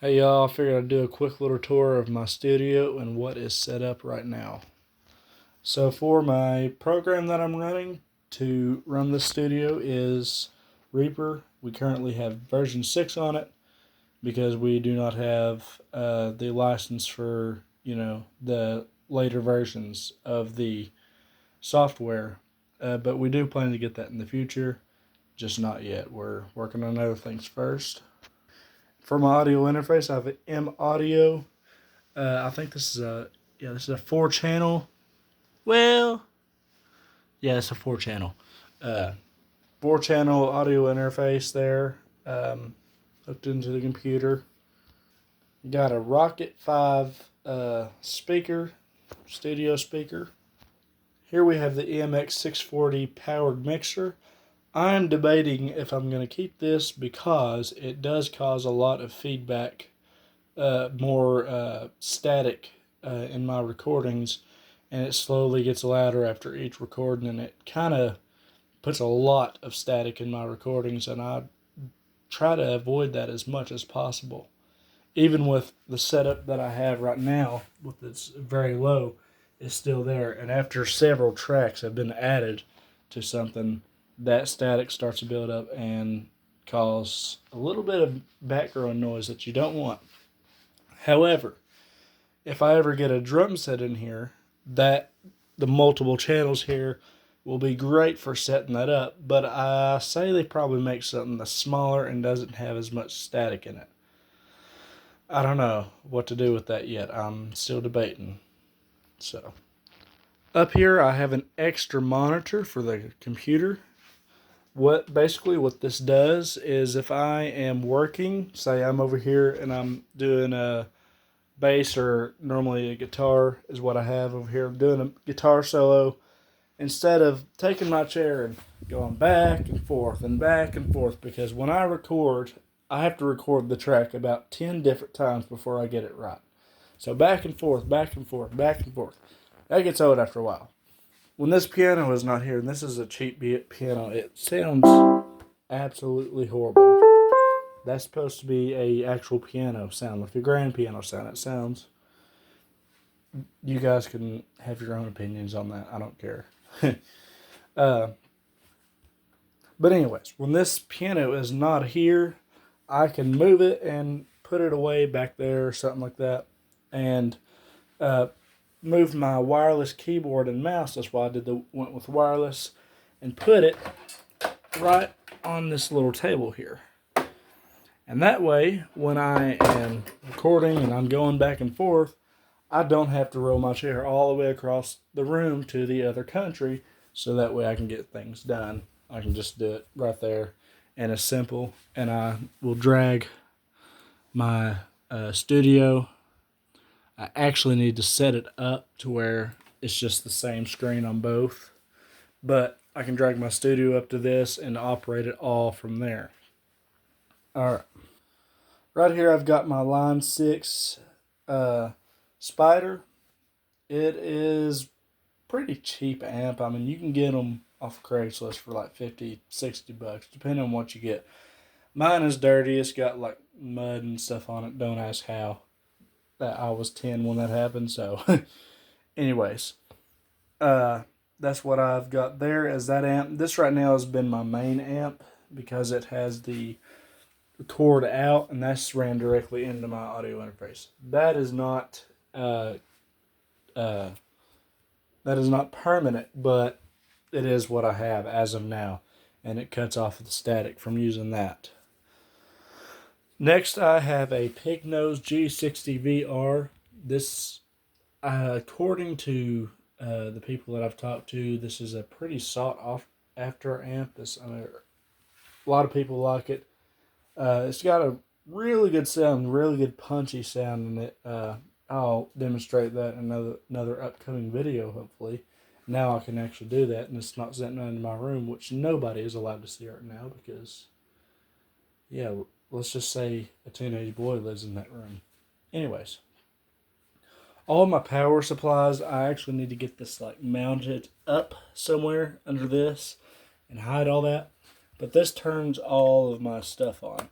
Hey y'all, I figured I'd do a quick little tour of my studio and what is set up right now. So for my program that I'm running to run the studio is Reaper. We currently have version 6 on it because we do not have the license for, the later versions of the software. But we do plan to get that in the future, just not yet. We're working on other things first. For my audio interface, I have an M Audio. I think this is a 4 channel. Well, yeah, it's a 4 channel. Uh, 4 channel audio interface there, hooked into the computer. Got a Rocket 5 speaker, studio speaker. Here we have the EMX 640 powered mixer. I'm debating if I'm going to keep this because it does cause a lot of feedback, more static in my recordings, and it slowly gets louder after each recording, and it kind of puts a lot of static in my recordings, and I try to avoid that as much as possible. Even with the setup that I have right now, with its very low, is still there, and after several tracks have been added to something, that static starts to build up and cause a little bit of background noise that you don't want. However, if I ever get a drum set in here, that the multiple channels here will be great for setting that up. But I say they probably make something that's smaller and doesn't have as much static in it. I don't know what to do with that yet. I'm still debating. So up here I have an extra monitor for the computer. What this does is if I am working, say I'm over here and I'm doing a bass or normally a guitar is what I have over here. I'm doing a guitar solo. Instead of taking my chair and going back and forth, because when I record, I have to record the track about 10 different times before I get it right. So back and forth, back and forth, back and forth. That gets old after a while. When this piano is not here, and this is a cheap piano, it sounds absolutely horrible. That's supposed to be a actual piano sound, like a grand piano sound. It sounds. You guys can have your own opinions on that. I don't care. uh, but anyways, when this piano is not here, I can move it and put it away back there or something like that, and uh, move my wireless keyboard and mouse. That's why went with wireless, and put it right on this little table here. And that way, when I am recording and I'm going back and forth, I don't have to roll my chair all the way across the room to the other country, so that way I can get things done. I can just do it right there, and it's simple. And I will drag my studio. I actually need to set it up to where it's just the same screen on both, but I can drag my studio up to this and operate it all from there. All right. Right here I've got my Line 6 Spider. It is pretty cheap amp. I mean, you can get them off Craigslist for like 50, $60, depending on what you get. Mine is dirty. It's got like mud and stuff on it. Don't ask how. That I was 10 when that happened. So, anyways, that's what I've got there as that amp. This right now has been my main amp because it has the cord out, and that's ran directly into my audio interface. Uh, uh, that is not permanent, but it is what I have as of now, and it cuts off the static from using that. Next, I have a Pignose G60VR. This, according to the people that I've talked to, this is a pretty sought after amp. A lot of people like it. It's got a really good sound, really good punchy sound in it. I'll demonstrate that in another upcoming video, hopefully. Now I can actually do that, and it's not sitting in my room, which nobody is allowed to see right now because, yeah, let's just say a teenage boy lives in that room. Anyways, all my power supplies, I actually need to get this like mounted up somewhere under this and hide all that. But this turns all of my stuff on.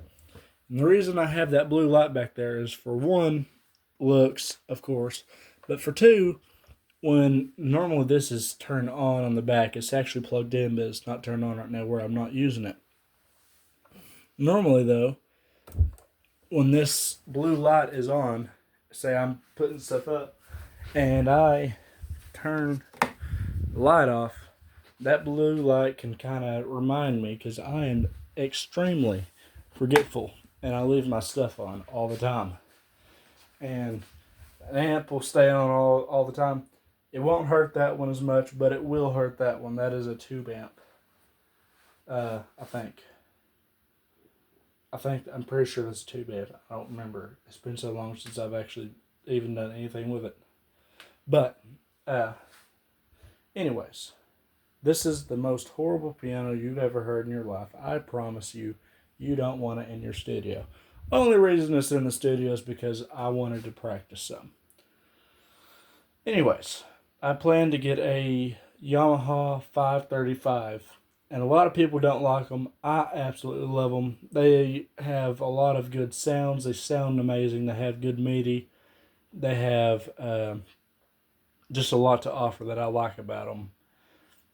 And the reason I have that blue light back there is, for one, looks, of course, but for two, when normally this is turned on the back, it's actually plugged in, but it's not turned on right now where I'm not using it. Normally, though, when this blue light is on, say I'm putting stuff up, and I turn the light off, that blue light can kind of remind me, because I am extremely forgetful and I leave my stuff on all the time. And an amp will stay on all the time. It won't hurt that one as much, but it will hurt that one. That is a tube amp. I think. I'm pretty sure that's a tube amp. I don't remember. It's been so long since I've actually even done anything with it. But, anyways, this is the most horrible piano you've ever heard in your life. I promise you, you don't want it in your studio. Only reason it's in the studio is because I wanted to practice some. Anyways, I plan to get a Yamaha 535, and a lot of people don't like them. I absolutely love them. They have a lot of good sounds. They sound amazing. They have good MIDI. They have just a lot to offer that I like about them.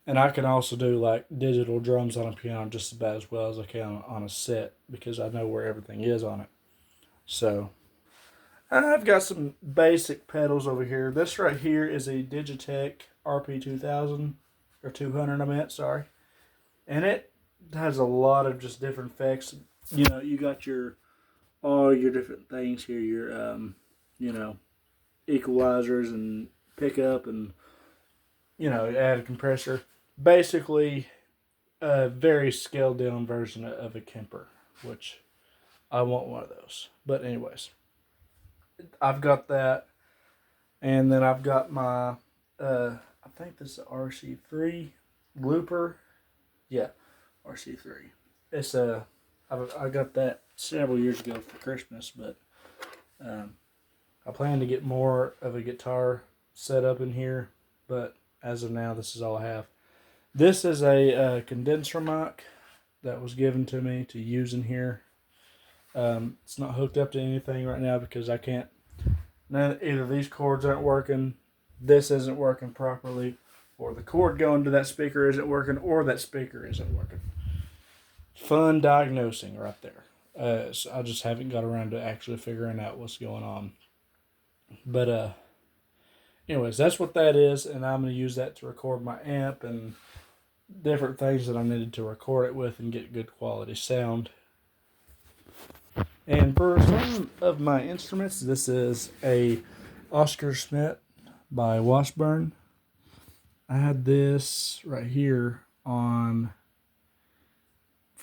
And I can also do like digital drums on a piano just about as well as I can on a set, because I know where everything is on it. So I've got some basic pedals over here. This right here is a Digitech RP2000, or 200 I meant, sorry. And it has a lot of just different effects. You know, you got all your different things here, your equalizers and pickup, and add a compressor. Basically a very scaled down version of a Kemper, which I want one of those. But anyways, I've got that, and then I've got my I think this is RC3 looper. Yeah, RC3. It's I got that several years ago for Christmas, but I plan to get more of a guitar set up in here, but as of now, this is all I have. This is a condenser mic that was given to me to use in here. It's not hooked up to anything right now because I can't. Either these cords aren't working, this isn't working properly, or the cord going to that speaker isn't working, or that speaker isn't working. Fun diagnosing right there. So I just haven't got around to actually figuring out what's going on. But anyways, that's what that is, and I'm going to use that to record my amp and different things that I needed to record it with and get good quality sound. And for some of my instruments, this is a Oscar Schmidt by Washburn. I had this right here for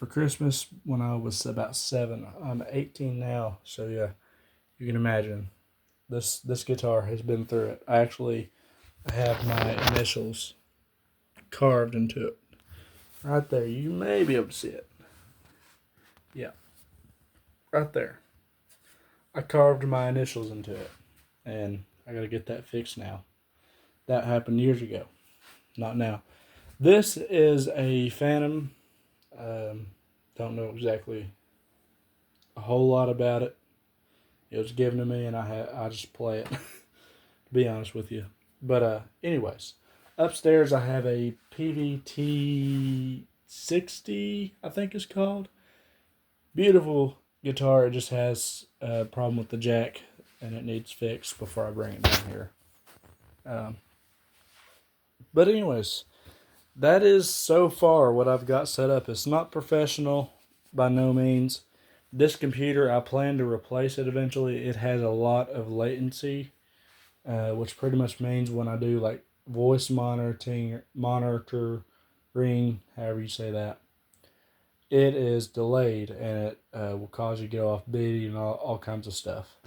Christmas when I was about 7. I'm 18 now, so yeah, you can imagine. This guitar has been through it. I actually have my initials carved into it. Right there. You may be able to see it. Yeah. Right there. I carved my initials into it. And I got to get that fixed now. That happened years ago. Not now. This is a Phantom. Don't know exactly a whole lot about it. It was given to me and I just play it. To be honest with you. But anyways. Upstairs I have a PVT 60, I think it's called. Beautiful guitar. It just has a problem with the jack and it needs fixed before I bring it down here. But anyways, that is so far what I've got set up. It's not professional by no means. This computer, I plan to replace it eventually. It has a lot of latency, which pretty much means when I do like voice monitoring, however you say that, it is delayed and it will cause you to go off beat and all kinds of stuff.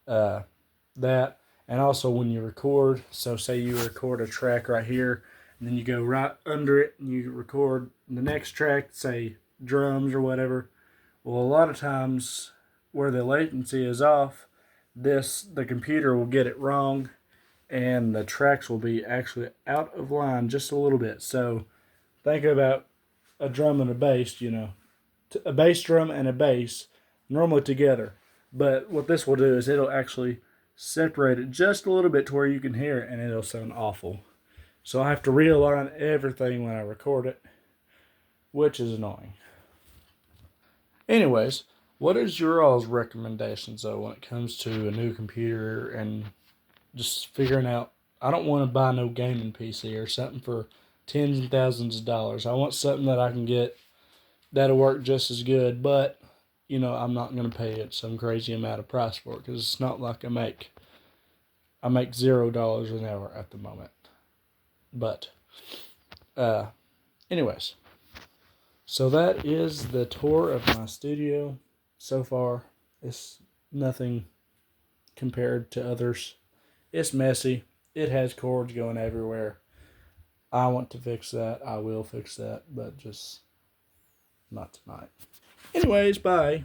That, and also when you record, so say you record a track right here, and then you go right under it and you record the next track, say drums or whatever. Well, a lot of times where the latency is off, the computer will get it wrong, and the tracks will be actually out of line just a little bit. So think about a drum and a bass, a bass drum and a bass normally together. But what this will do is it'll actually separate it just a little bit to where you can hear it, and it'll sound awful. So I have to realign everything when I record it, which is annoying. Anyways, what is your all's recommendations though when it comes to a new computer and just figuring out? I don't want to buy no gaming PC or something for tens and thousands of dollars. I want something that I can get that'll work just as good, but I'm not going to pay it some crazy amount of price for it because it's not like I make $0 an hour at the moment. But anyways, so that is the tour of my studio so far. It's nothing compared to others. It's messy. It has cords going everywhere. I want to fix that. I will fix that, but just not tonight. Anyways, bye.